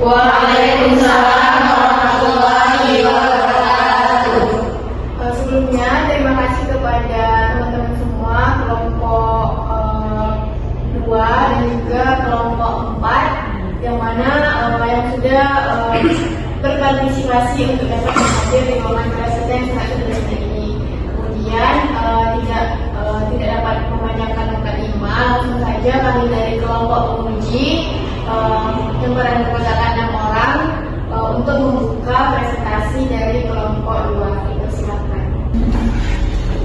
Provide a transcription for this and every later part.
Waalaikumsalam warahmatullahi wabarakatuh. Sebelumnya terima kasih kepada teman-teman semua kelompok 2 dan juga kelompok 4 yang mana yang sudah berpartisipasi untuk dapat hadir di momen kelas yang sangat sederhana ini. Kemudian tidak dapat memanjangkan mukadimah, langsung saja kami dari kelompok penguji yang beranggotakan 6 orang untuk membuka presentasi dari kelompok 2. Silakan.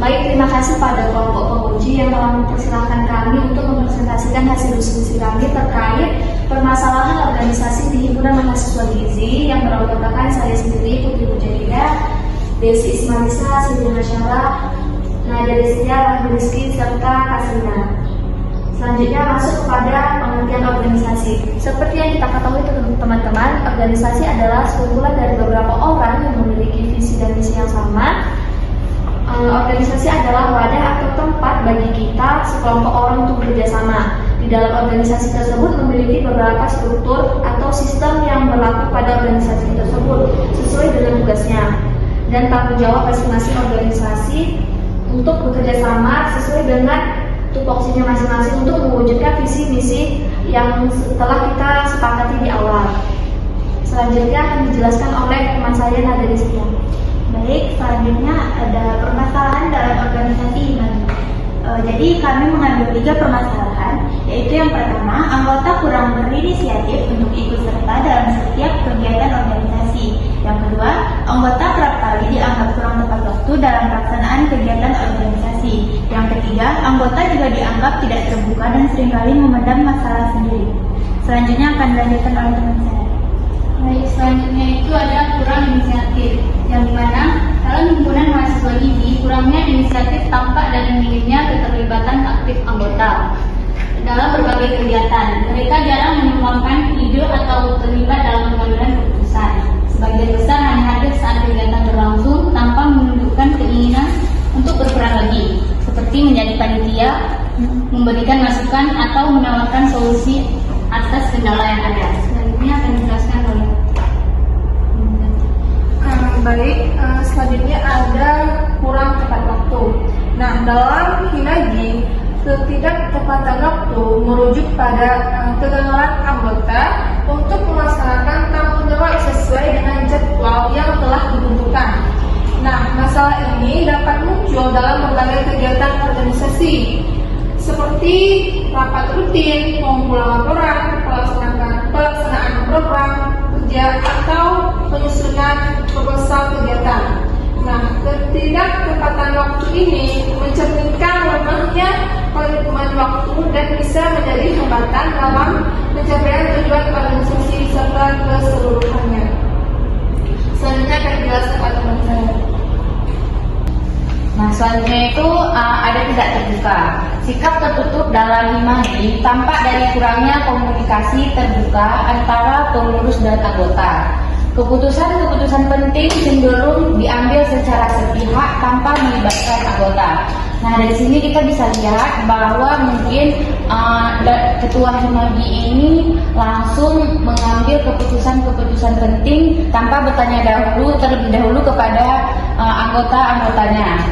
Baik, terima kasih pada kelompok penguji yang telah mempersilahkan kami untuk mempresentasikan hasil diskusi kami terkait permasalahan organisasi di Himpunan Mahasiswa Gizi yang beranggotakan saya sendiri, Putri Mujahida, Desi Ismarisa, Siti Hasyara, Nadia Destia, Rahmi Rizky, serta Kasina. Selanjutnya masuk kepada pengertian organisasi. Seperti yang kita ketahui teman-teman, organisasi adalah sekumpulan dari beberapa orang yang memiliki visi dan misi yang sama. Organisasi adalah wadah atau tempat bagi kita sekelompok orang untuk bekerjasama. Di dalam organisasi tersebut memiliki beberapa struktur atau sistem yang berlaku pada organisasi tersebut sesuai dengan tugasnya dan tanggung jawab masing-masing organisasi untuk bekerjasama sesuai dengan tupoksinya masing-masing untuk mewujudkan visi misi yang setelah kita sepakati di awal. Selanjutnya akan dijelaskan oleh teman saya Nadia Destia. Baik, selanjutnya ada permasalahan dalam organisasi Himagi. Jadi kami mengambil 3 permasalahan, yaitu yang pertama, anggota kurang berinisiatif untuk ikut serta dalam setiap kegiatan organisasi. Yang kedua, anggota kerap kali dianggap kurang tepat waktu dalam pelaksanaan kegiatan organisasi. Yang ketiga, anggota juga dianggap tidak terbuka dan seringkali memendam masalah sendiri. Selanjutnya akan dilanjutkan oleh teman saya. Baik, selanjutnya itu ada kurang inisiatif, yang dimana dalam himpunan mahasiswa gizi kurangnya inisiatif tampak dari minimnya keterlibatan aktif anggota dalam berbagai kegiatan. Mereka jarang menyumbangkan ide atau terlibat dalam pengambilan keputusan. Sebagian besar hanya hadir saat kegiatan berlangsung tanpa menunjukkan keinginan untuk berperan lebih, seperti menjadi panitia, memberikan masukan atau menawarkan solusi atas kendala yang ada. Selanjutnya akan dijelaskan oleh Baik, selanjutnya ada kurang tepat waktu. Nah, dalam Himagi, ketidaktepatan waktu merujuk pada kegagalan anggota untuk melaksanakan tanggung jawab sesuai dengan jadwal yang telah ditentukan. Nah, masalah ini dapat muncul dalam berbagai kegiatan organisasi, seperti rapat rutin, pengumpulan laporan, pelaksanaan program kerja atau penyusunan proposal kegiatan. Nah, ketidaktepatan waktu ini mencerminkan lemahnya komitmen waktu dan bisa menjadi hambatan dalam pencapaian tujuan organisasi serta keseluruhannya. Selanjutnya akan dijelaskan oleh teman saya. Nah, selanjutnya itu ada tidak terbuka. Sikap tertutup dalam Himagi tampak dari kurangnya komunikasi terbuka antara pengurus dan anggota. Keputusan-keputusan penting cenderung diambil secara sepihak tanpa melibatkan anggota. Nah, dari sini kita bisa lihat bahwa mungkin ketua Himagi ini langsung mengambil keputusan-keputusan penting tanpa bertanya terlebih dahulu kepada anggota-anggotanya,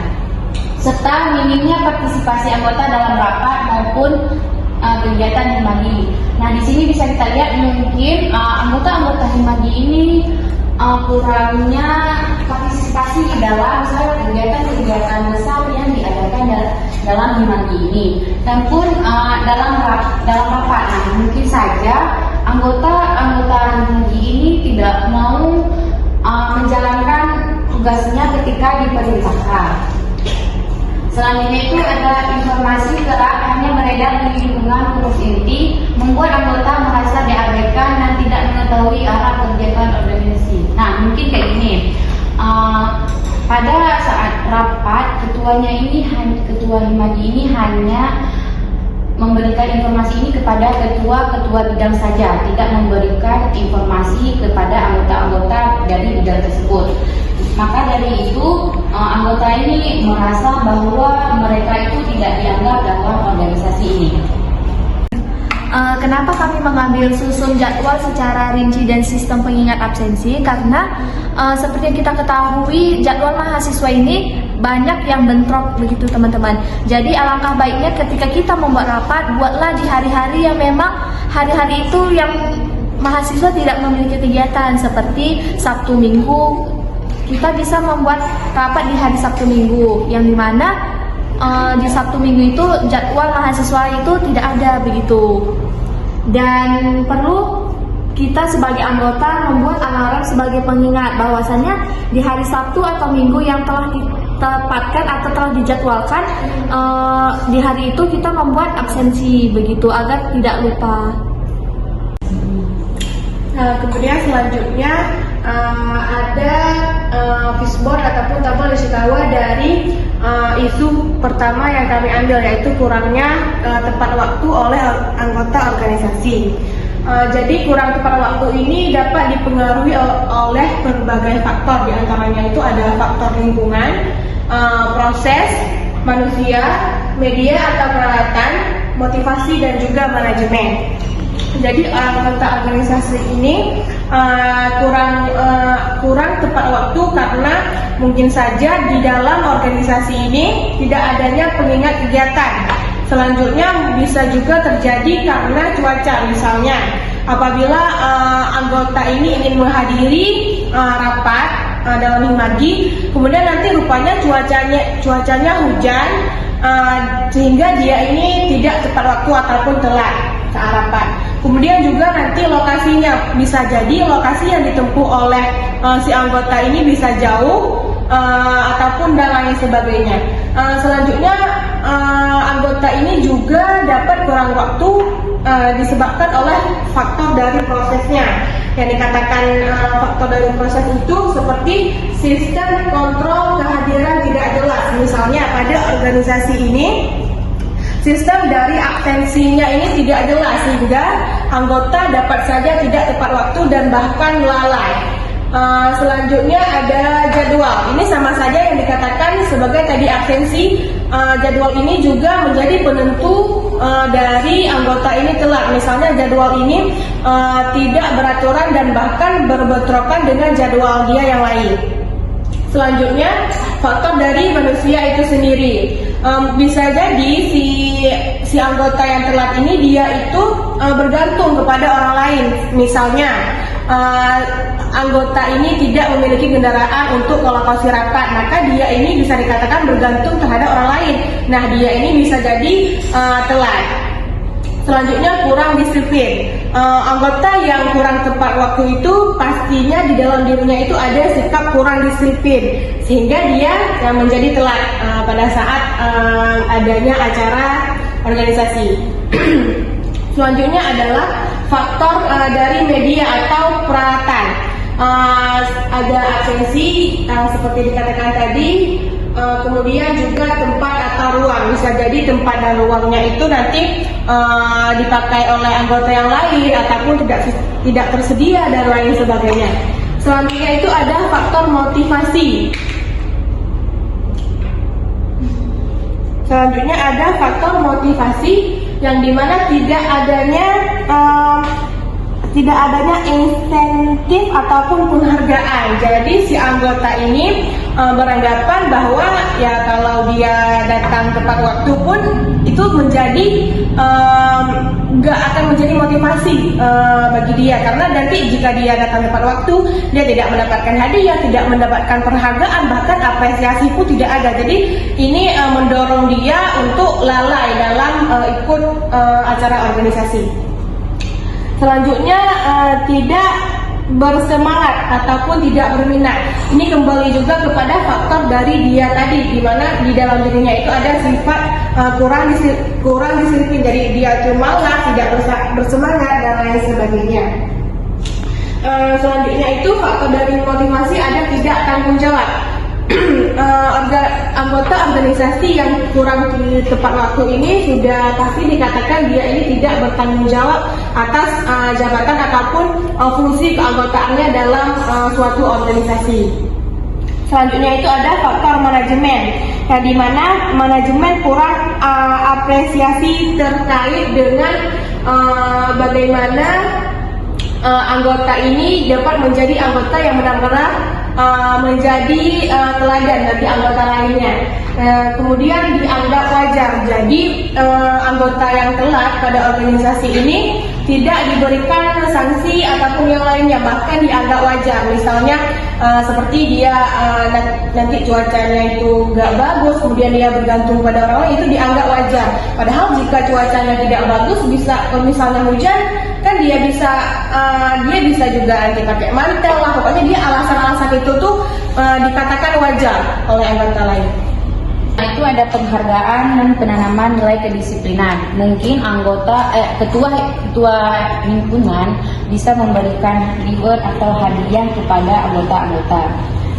serta minimnya partisipasi anggota dalam rapat maupun kegiatan Himagi. Nah, di sini bisa kita lihat mungkin anggota-anggota Himagi ini kurangnya partisipasi di dalam kegiatan-kegiatan besar yang diadakan dalam Himagi ini. Dan pun dalam rapat, nah, mungkin saja anggota Himagi ini tidak mau menjalankan tugasnya ketika diperintahkan. Selanjutnya itu ada informasi kerap hanya beredar di lingkungan pengurus inti, membuat anggota merasa diabaikan dan tidak mengetahui arah kegiatan organisasi. Nah, mungkin kayak gini, pada saat rapat ketua Himagi ini hanya memberikan informasi ini kepada ketua bidang saja, tidak memberikan informasi kepada anggota-anggota dari bidang tersebut. Maka dari itu anggota ini merasa bahwa mereka itu tidak dianggap dalam organisasi ini. Kenapa kami mengambil susun jadwal secara rinci dan sistem pengingat absensi? Karena seperti yang kita ketahui, jadwal mahasiswa ini banyak yang bentrok begitu teman-teman. Jadi alangkah baiknya ketika kita membuat rapat, buatlah di hari-hari yang memang hari-hari itu yang mahasiswa tidak memiliki kegiatan, seperti Sabtu Minggu. Kita bisa membuat rapat di hari Sabtu Minggu, yang dimana di Sabtu Minggu itu jadwal mahasiswa itu tidak ada begitu. Dan perlu kita sebagai anggota membuat alarm sebagai pengingat bahwasannya di hari Sabtu atau Minggu yang telah ditempatkan atau telah dijadwalkan, di hari itu kita membuat absensi begitu agar tidak lupa. Kemudian selanjutnya ada fishbone ataupun tabel Ishikawa dari isu pertama yang kami ambil, yaitu kurangnya tepat waktu oleh anggota organisasi. Jadi kurang tepat waktu ini dapat dipengaruhi oleh berbagai faktor, diantaranya itu ada faktor lingkungan, proses, manusia, media atau peralatan, motivasi dan juga manajemen. Jadi anggota organisasi ini kurang tepat waktu karena mungkin saja di dalam organisasi ini tidak adanya pengingat kegiatan. Selanjutnya bisa juga terjadi karena cuaca, misalnya apabila anggota ini ingin menghadiri rapat dalam himagi, kemudian nanti rupanya cuacanya hujan, sehingga dia ini tidak tepat waktu ataupun telat ke rapat. Kemudian juga nanti lokasinya, bisa jadi lokasi yang ditempuh oleh si anggota ini bisa jauh ataupun dan lain sebagainya. Selanjutnya anggota ini juga dapat kurang waktu disebabkan oleh faktor dari prosesnya. Yang dikatakan faktor dari proses itu seperti sistem kontrol kehadiran tidak jelas. Misalnya pada organisasi ini sistem dari absensinya ini tidak jelas, sehingga anggota dapat saja tidak tepat waktu dan bahkan lalai. Selanjutnya ada jadwal. Ini sama saja yang dikatakan sebagai tadi absensi. Jadwal ini juga menjadi penentu dari anggota ini telat. Misalnya jadwal ini tidak beraturan dan bahkan berbentrokan dengan jadwal dia yang lain. Selanjutnya faktor dari manusia itu sendiri. Bisa jadi si anggota yang telat ini dia itu bergantung kepada orang lain. Misalnya anggota ini tidak memiliki kendaraan untuk lokasi rapat, maka dia ini bisa dikatakan bergantung terhadap orang lain. Nah, dia ini bisa jadi telat. Selanjutnya kurang disiplin. Anggota yang kurang tepat waktu itu pastinya di dalam dirinya itu ada sikap kurang disiplin, sehingga dia menjadi telat pada saat adanya acara organisasi. Selanjutnya adalah faktor dari media atau peralatan. Ada absensi seperti dikatakan tadi. Kemudian juga tempat atau ruang, bisa jadi tempat dan ruangnya itu nanti dipakai oleh anggota yang lain ataupun tidak tersedia dan lain sebagainya. Selanjutnya itu ada faktor motivasi. Selanjutnya ada faktor motivasi yang dimana tidak adanya insentif ataupun penghargaan. Jadi si anggota ini beranggapan bahwa ya kalau dia datang tepat waktu pun itu menjadi nggak akan menjadi motivasi bagi dia, karena nanti jika dia datang tepat waktu dia tidak mendapatkan hadiah, tidak mendapatkan penghargaan, bahkan apresiasi pun tidak ada. Jadi ini mendorong dia untuk lalai dalam ikut acara organisasi. Selanjutnya tidak bersemangat ataupun tidak berminat. Ini kembali juga kepada faktor dari dia tadi, di mana di dalam dirinya itu ada sifat kurang disiplin. Jadi dia itu malas, tidak bersemangat dan lain sebagainya. Selanjutnya itu faktor dari motivasi ada tidak tanggung jawab. Anggota organisasi yang kurang tepat waktu ini sudah pasti dikatakan dia ini tidak bertanggung jawab atas jabatan ataupun fungsi keanggotaannya dalam suatu organisasi. Selanjutnya itu ada faktor manajemen, yang dimana manajemen kurang apresiasi terkait dengan bagaimana anggota ini dapat menjadi anggota yang benar-benar menjadi teladan bagi anggota lainnya. Kemudian dianggap wajar. Jadi anggota yang telat pada organisasi ini tidak diberikan sanksi ataupun yang lainnya, bahkan dianggap wajar. Misalnya seperti dia nanti cuacanya itu nggak bagus, kemudian dia bergantung pada orang lain, itu dianggap wajar. Padahal jika cuacanya tidak bagus, bisa misalnya hujan, kan dia bisa juga nanti pakai mantel lah. Pokoknya dia alasan-alasan itu tuh dikatakan wajar oleh anggota lain. Nah, itu ada penghargaan dan penanaman nilai kedisiplinan. Mungkin ketua himpunan bisa memberikan reward atau hadiah kepada anggota-anggota.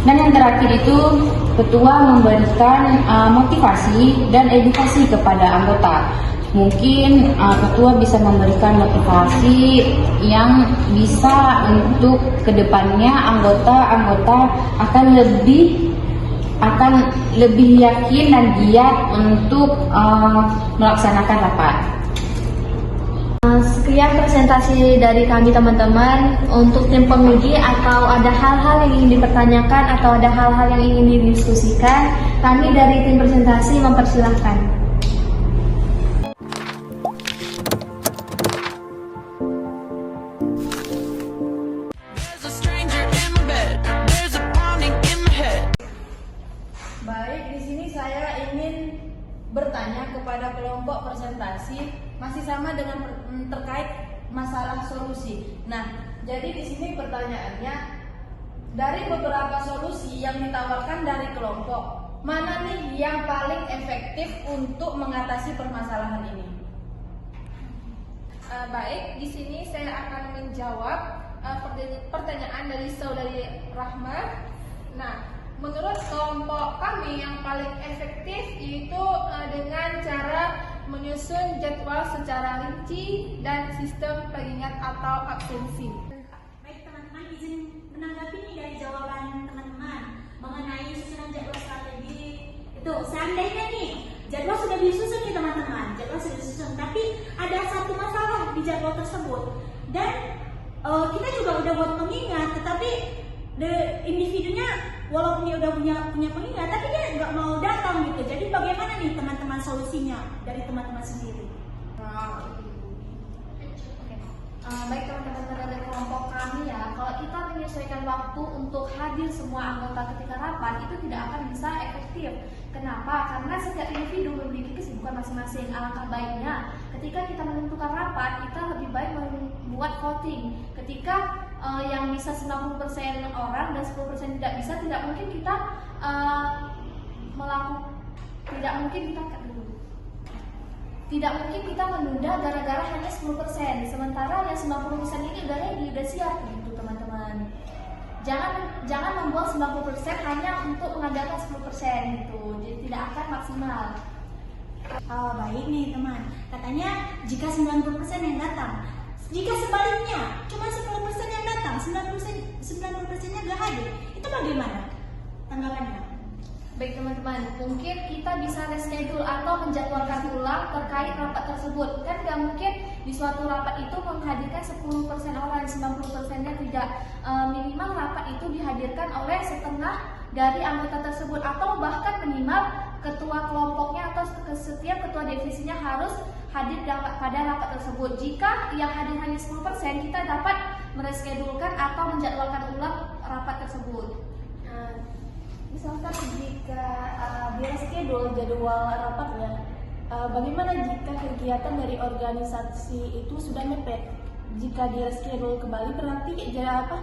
Dan yang terakhir itu ketua memberikan motivasi dan edukasi kepada anggota. Mungkin ketua bisa memberikan motivasi yang bisa untuk kedepannya anggota-anggota akan lebih yakin dan giat untuk melaksanakan rapat. Sekian presentasi dari kami teman-teman. Untuk tim penguji atau ada hal-hal yang ingin dipertanyakan atau ada hal-hal yang ingin didiskusikan, kami dari tim presentasi mempersilahkan. Baik, di sini saya ingin bertanya kepada kelompok presentasi, masih sama dengan terkait masalah solusi. Nah, jadi di sini pertanyaannya, dari beberapa solusi yang ditawarkan dari kelompok, mana nih yang paling efektif untuk mengatasi permasalahan ini? Baik, di sini saya akan menjawab pertanyaan dari saudari Rahma. Nah, menurut kelompok kami yang paling efektif itu dengan cara menyusun jadwal secara rinci dan sistem pengingat atau absensi. Baik teman-teman, izin menanggapi nih dari jawaban teman-teman mengenai susunan jadwal strategi itu. Seandainya nih jadwal sudah disusun nih teman-teman, jadwal sudah disusun, tapi ada satu masalah di jadwal tersebut dan kita juga udah buat pengingat, tetapi individunya walaupun dia udah punya pengingat, tapi dia nggak mau datang gitu. Jadi bagaimana nih teman-teman solusinya dari teman-teman sendiri? Baik teman-teman dari kelompok kami ya, kalau kita menyesuaikan waktu untuk hadir semua anggota ketika rapat itu tidak akan bisa efektif. Kenapa? Karena setiap individu memiliki kesibukan masing-masing. Alangkah baiknya ketika kita menentukan rapat, kita lebih baik membuat voting. Ketika yang bisa 90% orang dan 10% tidak bisa, tidak mungkin kita menunda gara-gara hanya 10%. Sementara yang 90% ini udah siap gitu teman-teman. Jangan membuat 90% hanya untuk mengandalkan 10% gitu. Jadi tidak akan maksimal. Baik nih teman, katanya jika 90% yang datang, jika sebaliknya cuma 10% yang datang, 90%-nya gak hadir, itu bagaimana tanggapannya? Baik teman-teman, mungkin kita bisa reschedule atau menjadwalkan ulang terkait rapat tersebut. Kan nggak mungkin di suatu rapat itu menghadirkan 10% orang, 90%-nya tidak. Minimal rapat itu dihadirkan oleh setengah dari anggota tersebut, atau bahkan minimal ketua kelompoknya atau setiap ketua divisinya harus hadir pada rapat tersebut. Jika yang hadir hanya 10%, kita dapat mereschedulkan atau menjadwalkan ulang rapat tersebut. Misalkan jika di reschedule jadwal rapatnya, bagaimana jika kegiatan dari organisasi itu sudah mepet? Jika di reschedule kembali berarti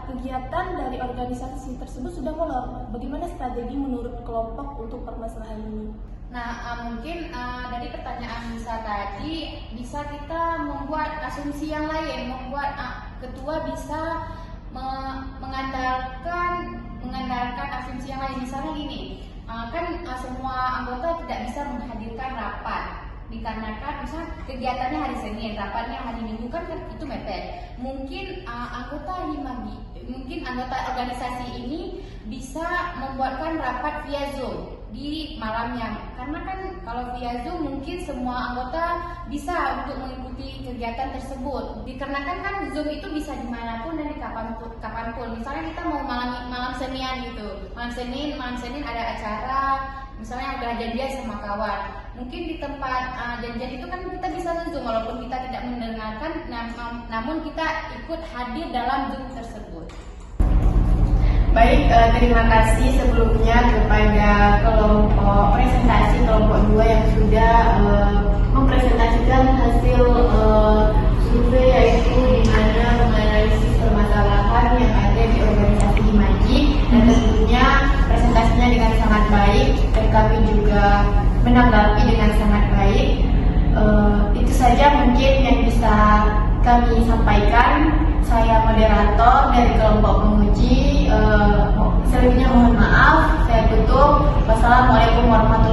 kegiatan dari organisasi tersebut sudah molor. Bagaimana strategi menurut kelompok untuk permasalahan ini? Nah, mungkin dari pertanyaan Nisa tadi bisa kita membuat asumsi yang lain, membuat ketua bisa mengandalkan asumsi yang lain. Misalnya gini, kan semua anggota tidak bisa menghadirkan rapat dikarenakan misalnya kegiatannya hari Senin, rapatnya hari Minggu, kan itu mepet. Mungkin anggota organisasi ini bisa membuatkan rapat via Zoom. di malamnya. Karena kan kalau via Zoom mungkin semua anggota bisa untuk mengikuti kegiatan tersebut. Dikarenakan kan Zoom itu bisa dimanapun dan di kapanpun. Misalnya kita mau malam Senin gitu, malam Senin ada acara, misalnya udah janjian sama kawan. Mungkin di tempat janjian itu kan kita bisa Zoom walaupun kita tidak mendengarkan, namun kita ikut hadir dalam Zoom tersebut. Baik, terima kasih sebelumnya kepada kelompok presentasi kelompok 2 yang sudah mempresentasikan hasil survei, yaitu di mana menganalisis permasalahan yang ada di organisasi Himaji, dan tentunya presentasinya dengan sangat baik dan kami juga menanggapi dengan sangat baik. Itu saja mungkin yang bisa kami sampaikan. Saya moderator dari kelompok penguji. Selebihnya mohon maaf. Saya tutup. Wassalamualaikum warahmatullahi wabarakatuh.